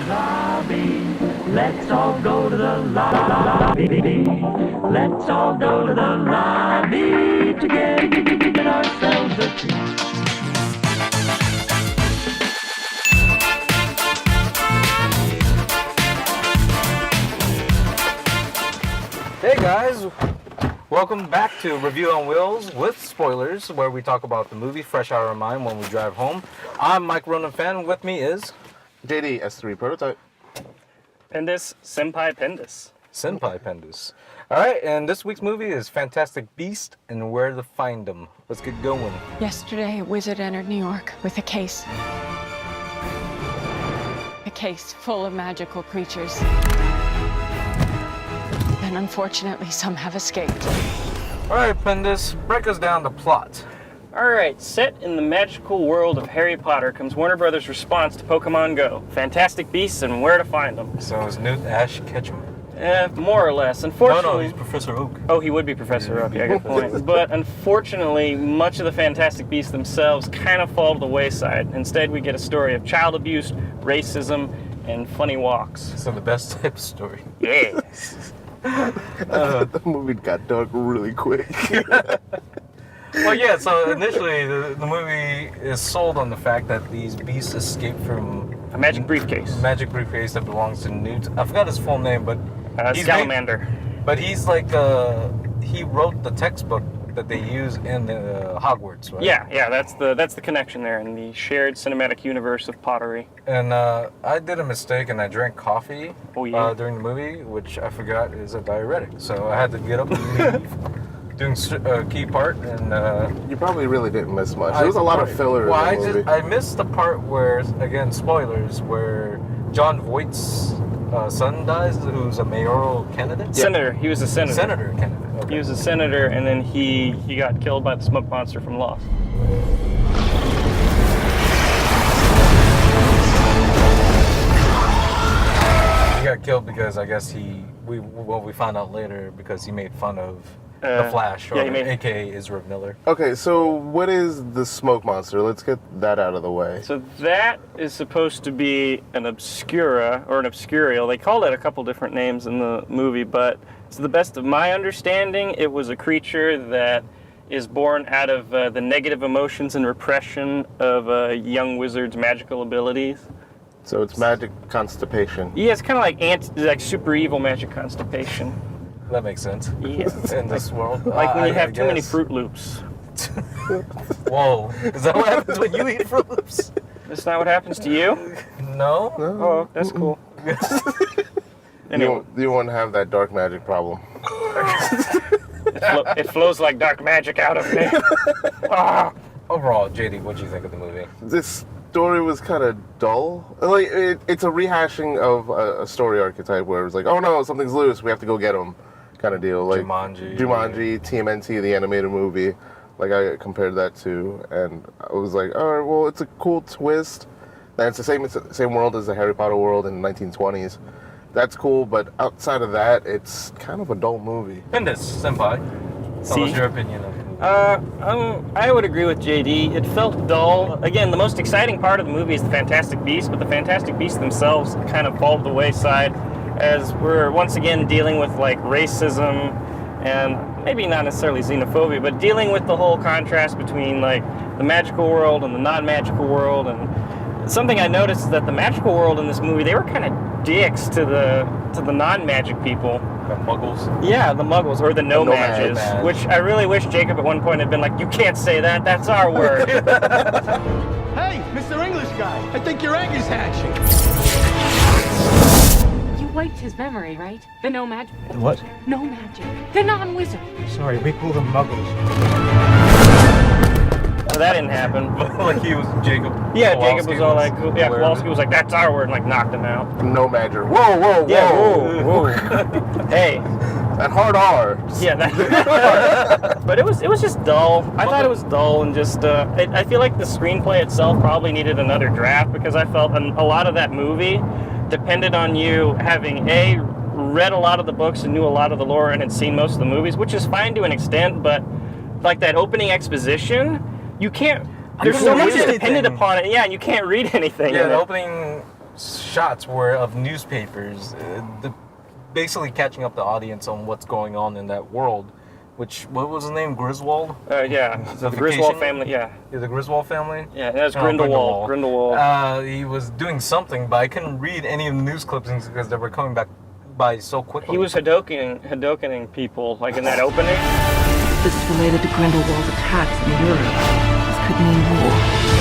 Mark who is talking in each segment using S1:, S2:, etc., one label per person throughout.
S1: Lobby. Let's all go to the lobby. Let's all go to the lobby to get ourselves a treat.
S2: Hey guys, welcome back to Review on Wheels with spoilers, where we talk about the movie fresh out of our mind when we drive home. I'm Mike Ronan Fan. With me is
S3: JD S3 Prototype.
S4: Pendus, Senpai Pendus.
S2: Senpai Pendus. All right, and this week's movie is Fantastic Beasts and Where to Find Them. Let's get going.
S5: Yesterday, a wizard entered New York with a case. A case full of magical creatures. And unfortunately, some have escaped.
S2: All right, Pendus, break us down the plot.
S4: Alright, set in the magical world of Harry Potter comes Warner Brothers' response to Pokemon Go. Fantastic Beasts and Where to Find Them.
S2: So is Newt Ash Ketchum?
S4: More or less. Unfortunately...
S2: No, he's Professor Oak.
S4: Oh, he would be Professor Oak, yeah, good point. But unfortunately, much of the Fantastic Beasts themselves kind of fall to the wayside. Instead, we get a story of child abuse, racism, and funny walks.
S2: So the best type of story.
S4: Yes.
S3: The movie got dark really quick.
S2: Well, yeah, so initially the movie is sold on the fact that these beasts escape from
S4: A magic briefcase.
S2: magic briefcase that belongs to Newt. I forgot his full name, but he's
S4: Scamander.
S2: But he's like, he wrote the textbook that they use in the Hogwarts, right?
S4: Yeah, that's the connection there in the shared cinematic universe of pottery.
S2: And I did a mistake and I drank coffee during the movie, which I forgot is a diuretic. So I had to get up and leave. Doing a key part, and
S3: You probably really didn't miss much. There was a lot of filler
S2: Well,
S3: in the movie.
S2: I missed the part where, again, spoilers, where John Voight's son dies, who's a mayoral candidate.
S4: Senator. He was a senator.
S2: Senator candidate. Okay.
S4: He was a senator, and then he got killed by the smoke monster from Lost.
S2: He got killed because I guess we found out later because he made fun of the Flash, or AKA Ezra Miller.
S3: Okay, so what is the smoke monster? Let's get that out of the way.
S4: So that is supposed to be an obscura, or an obscurial. They called it a couple different names in the movie, but to the best of my understanding, it was a creature that is born out of the negative emotions and repression of a young wizard's magical abilities.
S3: So it's magic constipation.
S4: Yeah, it's kind of like super evil magic constipation.
S2: That makes sense.
S4: Yeah.
S2: In this world.
S4: Like when you have too many
S2: guess.
S4: Fruit Loops.
S2: Whoa. Is that what happens when you eat Fruit Loops?
S4: That's not what happens to you?
S2: No.
S4: Oh, that's cool. Anyway,
S3: You won't have that dark magic problem.
S4: it flows like dark magic out of me. Ah.
S2: Overall, JD, what do you think of the movie?
S3: This story was kind of dull. Like it's a rehashing of a story archetype where it's like, oh no, something's loose, we have to go get him, kind of deal. Like
S2: Jumanji,
S3: TMNT, the animated movie. Like I compared that to, and I was like, all right, well, it's a cool twist. And it's the same world as the Harry Potter world in the 1920s. That's cool, but outside of that, it's kind of a dull movie.
S2: Pendus, Senpai, tell us your opinion of it.
S4: I would agree with JD. It felt dull. Again, the most exciting part of the movie is the Fantastic Beasts, but the Fantastic Beasts themselves kind of fall to the wayside as we're once again dealing with like racism and maybe not necessarily xenophobia, but dealing with the whole contrast between like the magical world and the non-magical world. And something I noticed is that the magical world in this movie, they were kind of dicks to the non-magic people.
S2: The Muggles?
S4: Yeah, the Muggles, or the No-Mages, which I really wish Jacob at one point had been like, you can't say that, that's our word.
S6: Hey, Mr. English guy, I think your egg is hatching.
S7: You wiped his memory, right? The no magic.
S6: What?
S7: No magic. The non-wizard.
S6: Sorry, we call them muggles.
S4: Well, that didn't happen.
S2: Like he was Jacob.
S4: Yeah,
S2: Kowalski
S4: Jacob was all like, yeah,
S2: aware of
S4: Kowalski
S2: it.
S4: was like, that's our word, and like knocked him out.
S3: No magic. Whoa.
S4: Yeah, whoa. Hey.
S3: That hard R.
S4: Yeah, that. But it was just dull. I thought it was dull and just. I feel like the screenplay itself probably needed another draft because I felt a lot of that movie depended on you having read a lot of the books and knew a lot of the lore and had seen most of the movies, which is fine to an extent, but like that opening exposition, you can't. There's so much dependent upon it. Yeah, and you can't read anything.
S2: Yeah,
S4: in
S2: the
S4: it.
S2: opening shots were of newspapers, basically catching up the audience on what's going on in that world. Which, what was his name? Griswold?
S4: Yeah, the Griswold family, yeah.
S2: Yeah, the Griswold family?
S4: Yeah, that's Grindelwald. Grindelwald.
S2: He was doing something, but I couldn't read any of the news clippings because they were coming back by so quickly.
S4: He was Hadokening people, like in that opening.
S8: This is related to Grindelwald's attacks in Europe. This could mean war.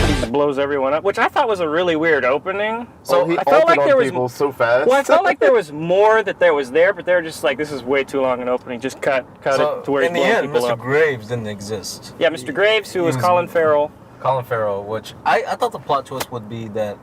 S4: He just blows everyone up, which I thought was a really weird opening.
S3: So he
S4: I felt like there was
S3: people so fast.
S4: Well, I felt like there was more that there was there, but they were just like, this is way too long an opening. Just cut it to where
S2: in
S4: he's
S2: the
S4: blowing
S2: end,
S4: people
S2: Mr.
S4: up.
S2: Graves didn't exist.
S4: Yeah, Mr. Graves, who was Colin Farrell.
S2: Colin Farrell, which I thought the plot twist would be that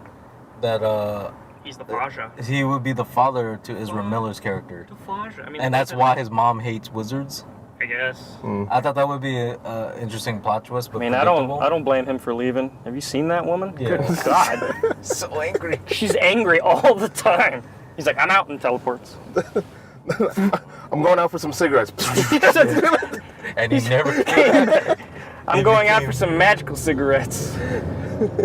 S4: He's the Faja.
S2: he would be the father to Ezra Miller's character.
S4: The Faja. I mean,
S2: And that's why his mom hates wizards.
S4: I guess.
S2: I thought that would be an interesting plot twist, but
S4: I mean, I don't blame him for leaving. Have you seen that woman?
S2: Yeah.
S4: Good God.
S2: So angry.
S4: She's angry all the time. He's like, I'm out, and teleports.
S3: I'm going out for some cigarettes.
S2: And he never came.
S4: I'm going out for some magical cigarettes.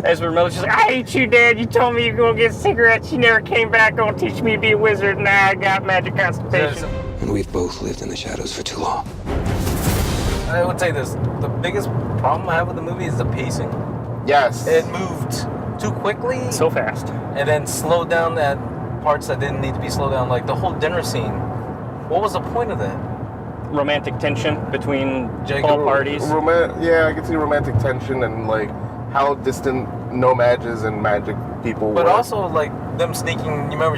S4: Ezra Miller's just like, I hate you, Dad. You told me you were going to get cigarettes. You never came back on to teach me to be a wizard. Now I got magic constipation.
S9: And we've both lived in the shadows for too long.
S2: I would say this. The biggest problem I have with the movie is the pacing.
S3: Yes.
S2: It moved too quickly.
S4: So fast.
S2: And then slowed down at parts that didn't need to be slowed down. Like the whole dinner scene. What was the point of that?
S4: Romantic tension between
S2: Jacob,
S4: all parties.
S3: Yeah, I can see romantic tension and like how distant no mages and magic people
S2: But
S3: were.
S2: also like them sneaking. You remember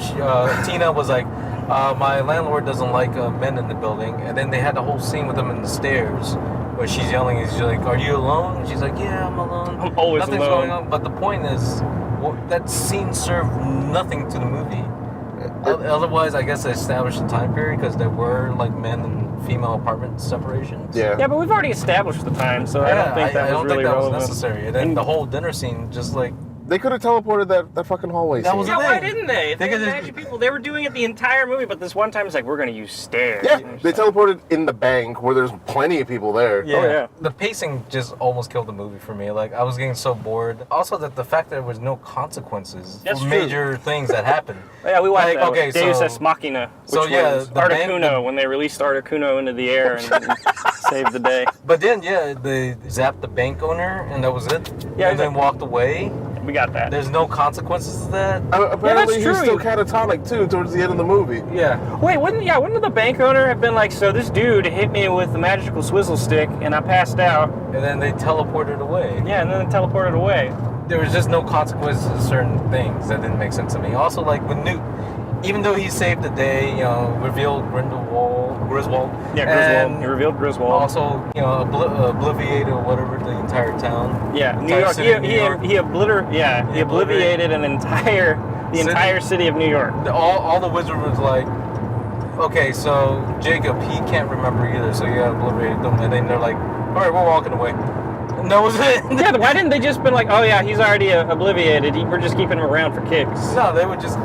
S2: Tina was like, my landlord doesn't like men in the building. And then they had the whole scene with them in the stairs where she's yelling and she's like, are you alone? And she's like, yeah, I'm alone.
S4: I'm always
S2: Nothing's
S4: alone.
S2: going on. But the point is, that scene served nothing to the movie. Otherwise, I guess they established a time period because there were like men and female apartment separations.
S3: Yeah.
S4: Yeah, but we've already established the time, so I don't think that was really relevant.
S2: Necessary. And then the whole dinner scene, just like
S3: They could have teleported that fucking hallway
S2: That
S3: scene.
S2: was
S4: Yeah,
S2: the
S4: why
S2: thing.
S4: didn't they? If
S2: They
S4: they were
S2: could've-
S4: magic people, they were doing it the entire movie, but this one time it's like, we're going to use stairs.
S3: Yeah,
S4: You know,
S3: they
S4: so-
S3: teleported in the bank where there's plenty of people there.
S2: yeah.
S4: Oh, yeah.
S2: The pacing just almost killed the movie for me. Like I was getting so bored. Also, that the fact that there was no consequences
S4: That's
S2: for
S4: true.
S2: major things that happened.
S4: Yeah, we watched
S2: Like,
S4: that.
S2: okay,
S4: Deus
S2: so-
S4: Ex Machina, which
S2: so, yeah,
S4: was
S2: the band-
S4: Articuno, when they released Articuno into the air and saved the day.
S2: But then, yeah, they zapped the bank owner, and that was it.
S4: Yeah,
S2: and then walked away.
S4: We got that.
S2: There's no consequences to that.
S3: Apparently,
S4: that's
S3: he's
S4: true.
S3: still catatonic too towards the end of the movie.
S2: Yeah.
S4: Wait, wouldn't the bank owner have been like, so this dude hit me with the magical swizzle stick and I passed out?
S2: And then they teleported away.
S4: Yeah, and then they teleported away.
S2: There was just no consequences to certain things that didn't make sense to me. Also, like with Newt, even though he saved the day, revealed Griswold.
S4: Yeah, Griswold.
S2: and
S4: He revealed Griswold.
S2: Also, obliviated or whatever the entire town.
S4: Yeah, New
S2: Entire
S4: York.
S2: city of New York.
S4: He obliterated the entire city of New York.
S2: All the wizard was like, okay, so Jacob, he can't remember either, so you gotta obliterate them. And then they're like, all right, we're walking away. And that was it.
S4: Yeah, why didn't they just been like, oh yeah, he's already obliviated. We're just keeping him around for kicks.
S2: No, they would just,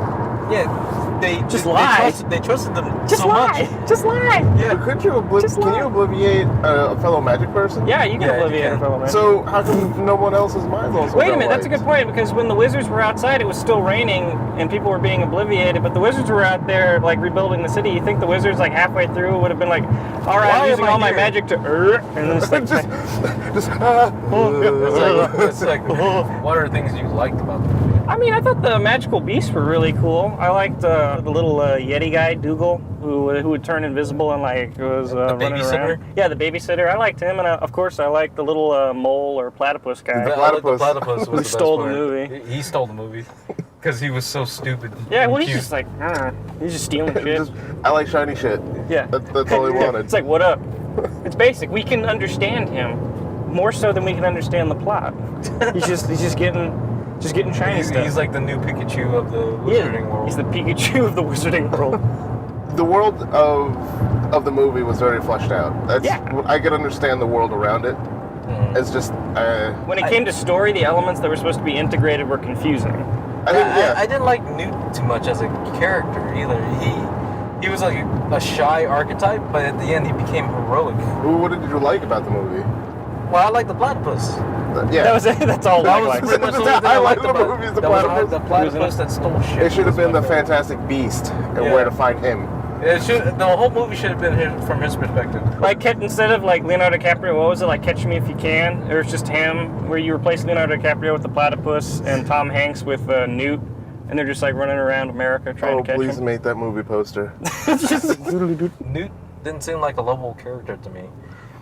S2: they
S4: Just lie.
S2: They trusted them
S4: Just
S2: so
S4: lie.
S2: much.
S4: Just lie.
S2: Yeah.
S3: But can you
S4: lie.
S3: obliviate a fellow magic person?
S4: Yeah, you can
S2: Yeah, you
S4: obliviate
S2: can.
S4: a fellow man.
S3: So how come no one else's minds also
S4: Wait a
S3: got
S4: minute, that's a
S3: wiped?
S4: good point, because when the wizards were outside, it was still raining and people were being obliviated, but the wizards were out there, like, rebuilding the city. You think the wizards, like, halfway through would have been like, all right,
S2: Why
S4: I'm using
S2: am I
S4: all my
S2: here?
S4: magic to, and then it's like,
S2: It's like, what are the things you liked about the movie?
S4: I mean, I thought the magical beasts were really cool. I liked the little Yeti guy, Dougal, who would turn invisible and, like, was running
S2: babysitter?
S4: around. Yeah, the babysitter. I liked him, and of course, I liked the little mole or platypus guy.
S3: The
S2: I like the
S3: platypus.
S2: platypus was
S4: Who
S2: the best
S4: stole the
S2: part.
S4: movie.
S2: He stole the movie. Because he was so stupid.
S4: Yeah,
S2: and
S4: well, he's
S2: cute.
S4: just like, he's just stealing shit.
S3: I like shiny shit.
S4: Yeah.
S3: That's all he wanted.
S4: It's like, what up? It's basic. We can understand him more so than we can understand the plot. He's just getting shiny stuff.
S2: He's like the new Pikachu of the Wizarding world.
S4: He's the Pikachu of the Wizarding world.
S3: The world of the movie was very fleshed out. I could understand the world around it. It's just
S4: When it came to story, the elements that were supposed to be integrated were confusing.
S2: I didn't like Newt too much as a character either. He was like a shy archetype, but at the end he became heroic.
S3: What did you like about the movie?
S2: Well, I like the platypus.
S3: Yeah.
S4: That was it. That's all
S2: That
S4: Leg
S2: was
S4: likes.
S2: pretty much the
S3: That's
S2: only thing I
S3: I like
S2: liked
S3: the
S2: about
S3: movies,
S2: it.
S3: the
S2: That was
S3: platypus.
S2: the platypus that stole shit.
S3: It should have been the
S2: was my favorite.
S3: Fantastic Beast and
S2: Yeah.
S3: where to find him.
S2: The whole movie should have been from his perspective.
S4: Like, instead of like Leonardo DiCaprio, what was it, like Catch Me If You Can? It was just him, where you replace Leonardo DiCaprio with the platypus and Tom Hanks with Newt, and they're just like running around America trying to catch
S3: Please
S4: him.
S3: make that movie poster.
S2: Newt didn't seem like a lovable character to me.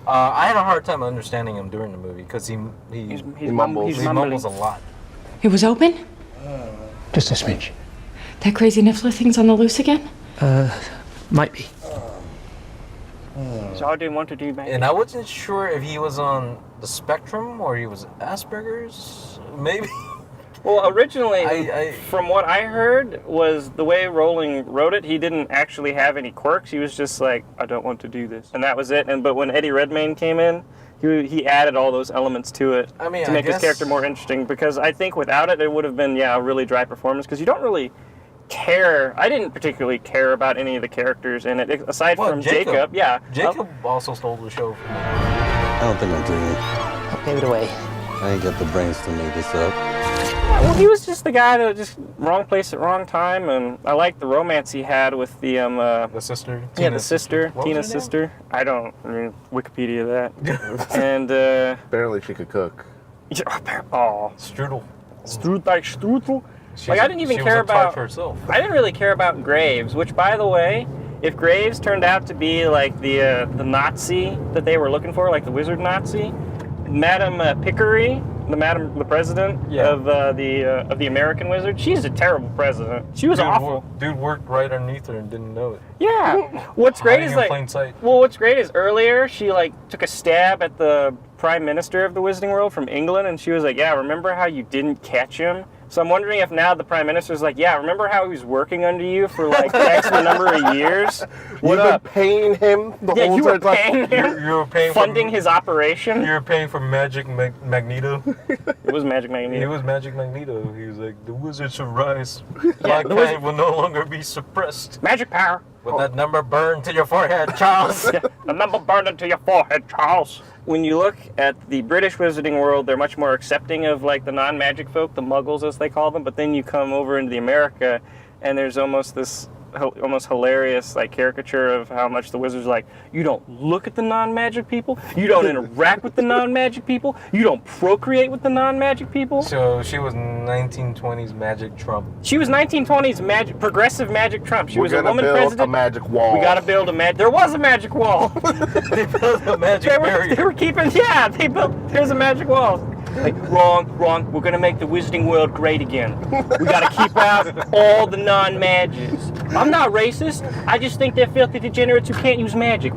S2: I had a hard time understanding him during the movie because he
S3: mumbles.
S2: He mumbles a lot.
S5: It was open?
S10: Just a smidge.
S5: That crazy Niffler thing's on the loose again?
S10: Might be.
S4: So I didn't want to do that.
S2: And I wasn't sure if he was on the spectrum or he was Asperger's, maybe.
S4: Well, originally,
S2: I-
S4: from what I heard, was the way Rowling wrote it, he didn't actually have any quirks. He was just like, I don't want to do this. And that was it. But when Eddie Redmayne came in, he added all those elements to it
S2: I mean,
S4: to
S2: I
S4: make his
S2: guess-
S4: character more interesting. Because I think without it, it would have been, a really dry performance. Because you don't really care. I didn't particularly care about any of the characters in it, aside
S2: Well,
S4: from Jacob. Yeah.
S2: Jacob also stole the show from me.
S9: I don't think I'm dreaming.
S10: Give it away.
S9: I ain't got the brains to make this up.
S4: Well, he was just the guy that was just wrong place at wrong time, and I liked the romance he had with the
S2: The sister.
S4: the sister,
S2: What was
S4: Tina's
S2: her name?
S4: sister. I Wikipedia that. And
S3: Apparently she could cook.
S4: oh,
S2: Strudel.
S4: strudel.
S2: She
S4: Like
S2: was
S4: I didn't even
S2: she
S4: care
S2: was a tart
S4: about.
S2: for herself.
S4: I didn't really care about Graves, which, by the way, if Graves turned out to be like the Nazi that they were looking for, like the wizard Nazi, Madame Pickery, the president of the American wizard, she's a terrible president. She was awful.
S2: Dude worked right underneath her and didn't know it.
S4: Yeah. What's great
S2: Hiding
S4: is
S2: in
S4: like,
S2: plain sight.
S4: well, what's great is earlier she like took a stab at the prime minister of the Wizarding World from England, and she was like, "Yeah, remember how you didn't catch him?" So I'm wondering if now the prime minister's like, "Yeah, remember how he was working under you for like X number of years? What
S3: You've
S4: up?"
S3: been paying him the
S4: Yeah,
S3: whole
S4: you were
S3: entire time.
S4: paying him,
S2: You were paying
S4: funding
S2: for,
S4: his operation.
S2: You were paying for Magic Magneto.
S4: It was Magic
S2: He
S4: Magneto.
S2: was Magic Magneto. He was like, the wizards shall rise.
S4: Yeah,
S2: My
S4: the
S2: kind
S4: wizard-
S2: will no longer be suppressed.
S4: Magic power.
S2: With that number burned to your forehead, Charles.
S4: Yeah, the number burned into your forehead, Charles. When you look at the British Wizarding World, they're much more accepting of like the non-magic folk, the Muggles as they call them. But then you come over into the America, and there's almost this almost hilarious like caricature of how much the wizards are like, you don't look at the non-magic people, you don't interact with the non-magic people, you don't procreate with the non-magic people.
S2: So she was 1920s Magic Trump.
S4: She was 1920s progressive magic Trump. She
S3: We're
S4: was a
S3: gonna
S4: woman
S3: build
S4: president.
S3: a magic wall.
S4: We gotta build a there was a magic wall.
S2: They built a magic barrier.
S4: They were keeping, there's a magic wall. Like, wrong, we're gonna make the Wizarding World great again. We gotta keep out all the non-magics. I'm not racist, I just think they're filthy degenerates who can't use magic.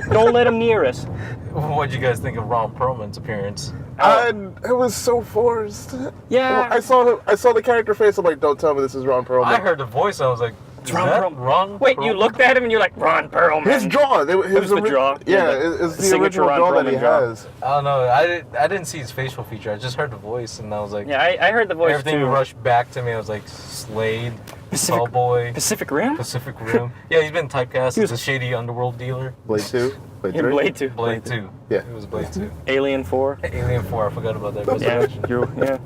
S4: Don't let them near us.
S2: What'd you guys think of Ron Perlman's appearance?
S3: It was so forced.
S4: Yeah.
S3: I saw the character face. I'm like, don't tell me this is Ron Perlman.
S2: I heard the voice. I was like, is
S4: Ron
S2: that
S4: Perlman.
S2: Ron
S4: Wait,
S2: Perlman?
S4: you looked at him and you're like, Ron Perlman.
S3: His jaw.
S4: It was the jaw.
S3: Yeah,
S4: Yeah,
S3: it's
S4: the
S3: the
S4: signature
S3: original
S4: Ron
S3: jaw that he
S4: Perlman jaw.
S3: has.
S2: I don't know. I didn't see his facial feature. I just heard the voice, and I was like,
S4: Yeah, I heard the voice
S2: everything
S4: too.
S2: rushed back to me. I was like, Slade, Tallboy,
S4: Pacific Rim?
S2: Pacific Rim. Yeah, he's been typecast as a shady underworld dealer.
S3: Blade 2? Blade
S4: Yeah,
S3: 3?
S4: Blade 2.
S2: Blade 2.
S3: Yeah.
S2: It was Blade 2.
S4: Alien 4.
S2: Alien 4. I forgot about that.
S4: Yeah,
S2: Resurrection.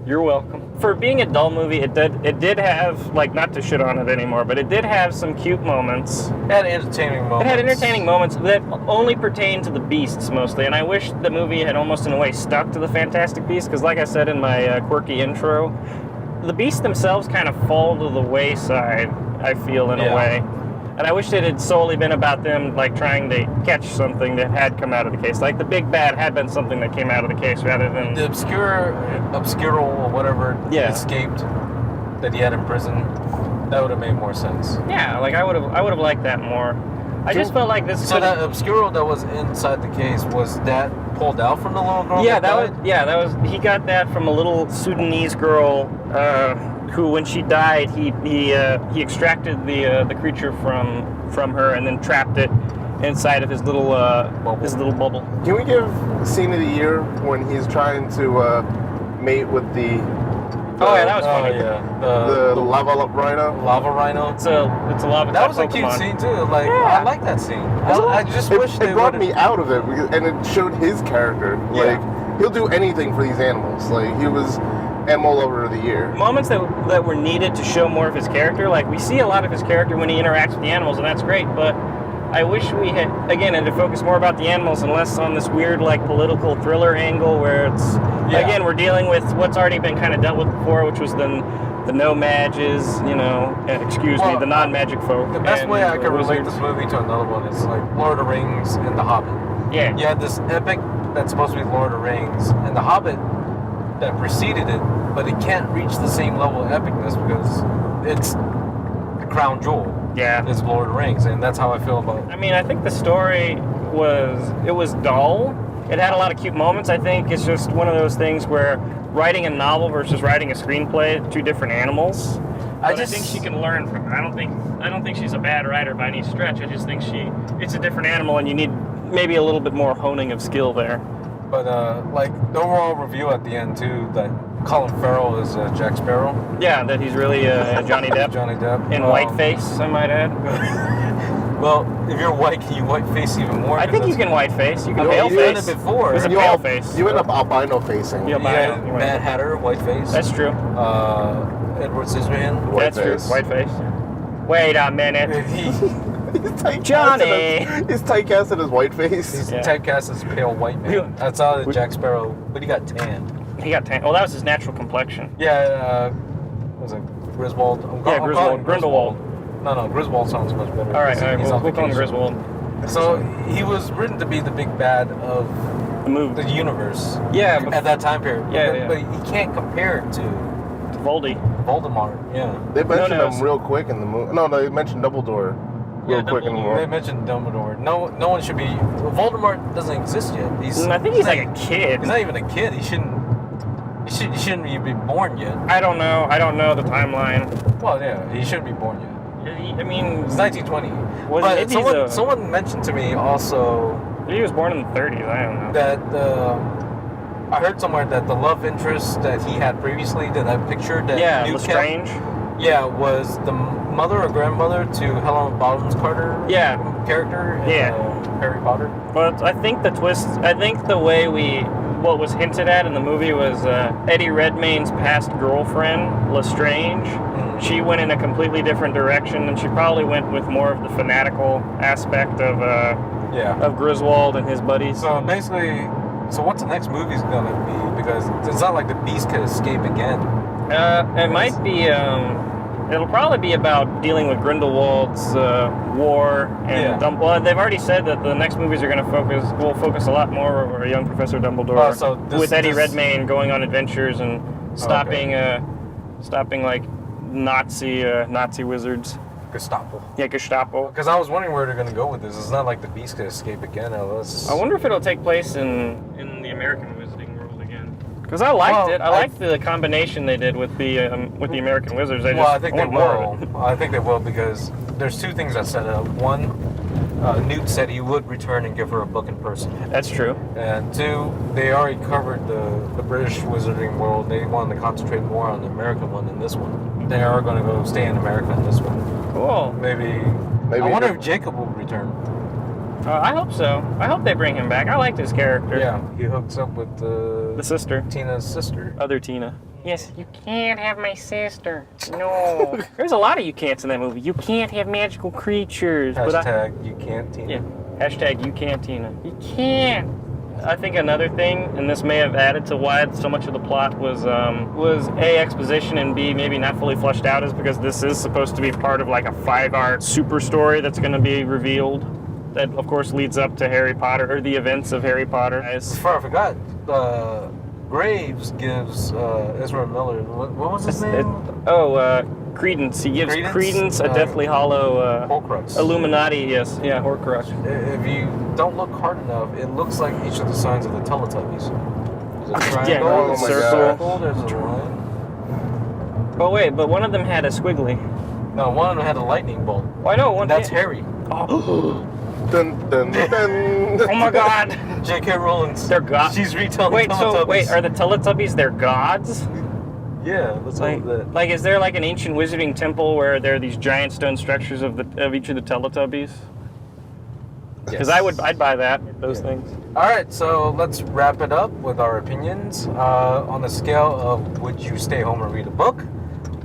S4: you're welcome. For being a dull movie, it did have, like, not to shit on it anymore, but it did have some cute moments.
S2: It had entertaining moments.
S4: It had entertaining moments that only pertain to the beasts mostly, and I wish the movie had almost in a way stuck to the Fantastic Beasts, because like I said in my quirky intro, the beasts themselves kind of fall to the wayside, I feel, in a way. And I wish it had solely been about them, like, trying to catch something that had come out of the case. Like, the big bad had been something that came out of the case rather than...
S2: The obscure or whatever escaped that he had in prison, that would have made more sense.
S4: Yeah, like, I would have liked that more. I just felt like this...
S2: So that obscuro that was inside the case, was that pulled out from the little girl?
S4: Yeah, that was he got that from a little Sudanese girl who, when she died, he extracted the creature from her and then trapped it inside of his little bubble.
S3: Can we give scene of the year when he's trying to mate with the
S4: Oh yeah, that was funny.
S3: The lava rhino.
S2: Lava rhino.
S4: It's a lava.
S2: That was a
S4: Pokemon.
S2: cute scene too. Like I like that scene. I just wish
S3: it
S2: they
S3: brought
S2: would've-
S3: me out of it, and it showed his character. Like he'll do anything for these animals. Like, he was Animal Lover of the Year.
S4: Moments that were needed to show more of his character, like we see a lot of his character when he interacts with the animals, and that's great, but I wish we had to focus more about the animals and less on this weird, like, political thriller angle where it's, again, we're dealing with what's already been kind of dealt with before, which was the no-mages, the non-magic folk.
S2: The best way I can relate this movie to another one is, like, Lord of the Rings and The Hobbit.
S4: Yeah.
S2: You had this epic that's supposed to be Lord of the Rings, and The Hobbit that preceded it, but it can't reach the same level of epicness because it's the crown jewel.
S4: Yeah.
S2: It's Lord of the Rings, and that's how I feel about it.
S4: I mean, I think the story was dull. It had a lot of cute moments. I think it's just one of those things where writing a novel versus writing a screenplay, two different animals. I think she can learn from it. I don't think she's a bad writer by any stretch. I just think it's a different animal, and you need maybe a little bit more honing of skill there.
S2: But like the overall review at the end too, that Colin Farrell is Jack Sparrow.
S4: Yeah, that he's really Johnny Depp.
S2: Johnny Depp.
S4: In whiteface, I might add.
S2: Well, if you're white, can you whiteface even more?
S4: I think you can whiteface. You can
S2: pale
S4: face.
S2: You've done it before.
S4: There's a pale face.
S3: You end up albino facing.
S2: Yeah, Mad Hatter, whiteface.
S4: That's true.
S2: Edward Scissorhands.
S4: That's true. Whiteface. Wait a minute. Johnny!
S3: He's typecasted as whiteface.
S2: He's typecast as pale white man. That's how Jack Sparrow, but he got tan.
S4: He got tan. Well, that was his natural complexion.
S2: Yeah, what was it Griswold?
S4: Grindelwald.
S2: No, Griswold sounds much better.
S4: All right, we'll call him Griswold.
S2: So he was written to be the big bad of the universe.
S4: Yeah,
S2: at that time period.
S4: Yeah,
S2: but he can't compare it to Voldemort. Yeah.
S3: They mentioned him real quick in the movie. No, they mentioned Dumbledore. Real quick in the movie.
S2: They mentioned Dumbledore. No one should be. Voldemort doesn't exist yet.
S4: I think he's like a kid.
S2: He's not even a kid. He shouldn't even be born yet.
S4: I don't know the timeline.
S2: Well, yeah, he shouldn't be born yet.
S4: I mean,
S2: it's 1920. But someone mentioned to me also.
S4: He was born in the 30s. I don't know.
S2: That I heard somewhere that the love interest that he had previously, that I pictured that Newt
S4: Lestrange.
S2: Was the mother or grandmother to Helena Bonham Carter. Character. In, Harry Potter.
S4: But I think the twist. I think the way what was hinted at in the movie was Eddie Redmayne's past girlfriend, Lestrange. She went in a completely different direction, and she probably went with more of the fanatical aspect of Griswold and his buddies.
S2: So basically, what's the next movie's gonna be? Because it's not like the Beast could escape again.
S4: It might be. It'll probably be about dealing with Grindelwald's war and Well, they've already said that the next movies are going to focus a lot more over young Professor Dumbledore with Eddie Redmayne going on adventures and stopping like Nazi wizards.
S2: Gestapo.
S4: Yeah, Gestapo.
S2: Because I was wondering where they're going to go with this. It's not like the Beast could escape again.
S4: I wonder if it'll take place in the American Wizarding World again. Because I liked it. I liked the combination they did with the American Wizards.
S2: I think they will. I think they will because there's two things that set it up. One, Newt said he would return and give her a book in person.
S4: That's true.
S2: And two, they already covered the British Wizarding World. They wanted to concentrate more on the American one than this one. They are going to go stay in America in this one.
S4: Cool.
S2: Maybe. I wonder if Jacob will return.
S4: I hope so. I hope they bring him back. I liked his character.
S2: Yeah, he hooks up with the
S4: sister.
S2: Tina's sister.
S4: Other Tina. Yes, you can't have my sister. No. There's a lot of you can'ts in that movie. You can't have magical creatures.
S2: Hashtag you can't Tina.
S4: Yeah. Hashtag you can't Tina. You can't. I think another thing, and this may have added to why so much of the plot was A, exposition, and B, maybe not fully fleshed out, is because this is supposed to be part of like a 5-art super story that's going to be revealed. That, of course, leads up to Harry Potter, or the events of Harry Potter.
S2: I forgot. Graves gives Ezra Miller, what was his name?
S4: Credence. He gives Credence a Deathly Hollow
S2: Horcrux.
S4: Illuminati, yes. Yeah, Horcrux.
S2: If you don't look hard enough, it looks like each of the signs of the Teletubbies. There's a triangle,
S4: a
S2: circle, there's a line.
S4: Oh, wait, but one of them had a squiggly.
S2: No, one of them had a lightning bolt.
S4: I know.
S2: That's Harry.
S4: Oh.
S3: Dun, dun, dun.
S4: Oh my God!
S2: J.K. Rowling's.
S4: They're gods.
S2: She's retelling Teletubbies.
S4: Are the Teletubbies their gods?
S2: Yeah, let's go with that.
S4: Like, is there like an ancient wizarding temple where there are these giant stone structures of each of the Teletubbies? Because I'd buy those things.
S2: All right, so let's wrap it up with our opinions on the scale of would you stay home and read a book,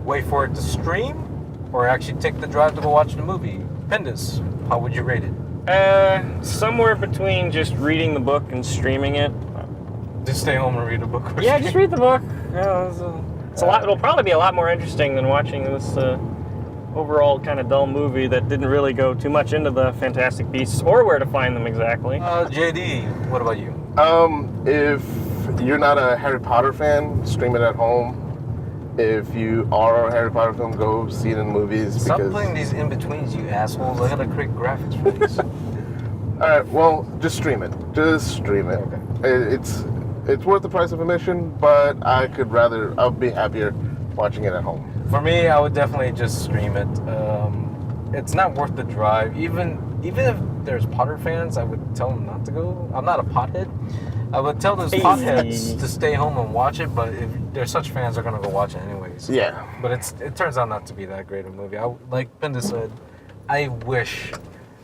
S2: wait for it to stream, or actually take the drive to go watch the movie. Pendus, how would you rate it?
S4: Somewhere between just reading the book and streaming it.
S2: Just stay home and read a book.
S4: Yeah, just read the book. Yeah, it's a lot. It'll probably be a lot more interesting than watching this overall kind of dull movie that didn't really go too much into the Fantastic Beasts or where to find them exactly.
S2: JD, what about you?
S3: If you're not a Harry Potter fan, stream it at home. If you are a Harry Potter fan, go see it in movies.
S2: Stop playing these in-betweens, you assholes. I gotta create graphics for these.
S3: Alright, well, just stream it. Just stream it. Okay. It's worth the price of admission, but I'd be happier watching it at home.
S2: For me, I would definitely just stream it. It's not worth the drive. Even if there's Potter fans, I would tell them not to go. I'm not a pothead. I would tell those potheads to stay home and watch it, but if there's such fans, they're gonna go watch it anyways.
S3: Yeah.
S2: But it turns out not to be that great a movie. Like Pinda said, I wish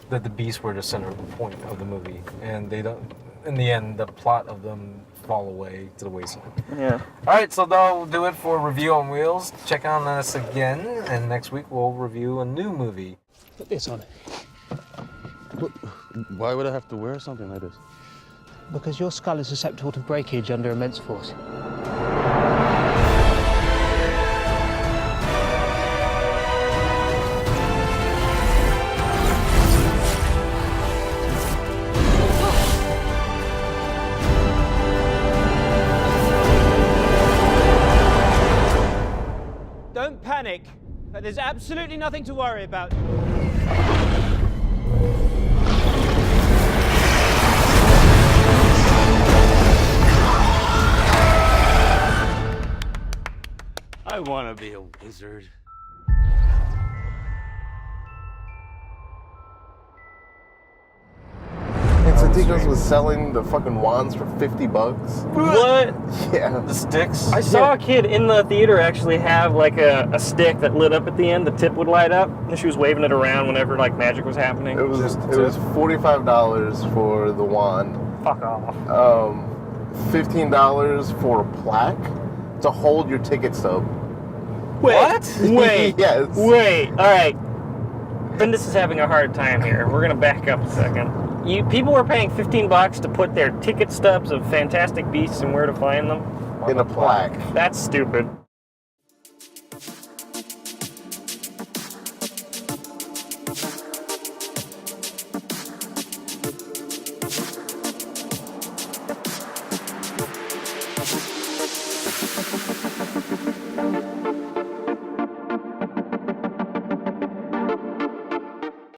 S2: that the beasts were the center point of the movie, and they don't. In the end, the plot of them fall away to the wayside.
S4: Yeah.
S2: All right, so that'll do it for Review on Wheels. Check on us again, and next week we'll review a new movie.
S10: Put this on.
S9: Why would I have to wear something like this?
S10: Because your skull is susceptible to breakage under immense force.
S11: Don't panic. There's absolutely nothing to worry about.
S9: I want to be a wizard.
S3: Santikos was selling the fucking wands for $50.
S4: What?
S3: Yeah.
S2: The sticks?
S4: I saw a kid in the theater actually have like a stick that lit up at the end. The tip would light up, and she was waving it around whenever like magic was happening.
S3: It was $45 for the wand.
S4: Fuck off.
S3: $15 for a plaque to hold your ticket stub.
S4: What? Wait.
S3: Yes.
S4: Wait. All right. Bendis is having a hard time here. We're gonna back up a second. People were paying $15 to put their ticket stubs of Fantastic Beasts and where to find them
S3: in a plaque.
S4: That's stupid.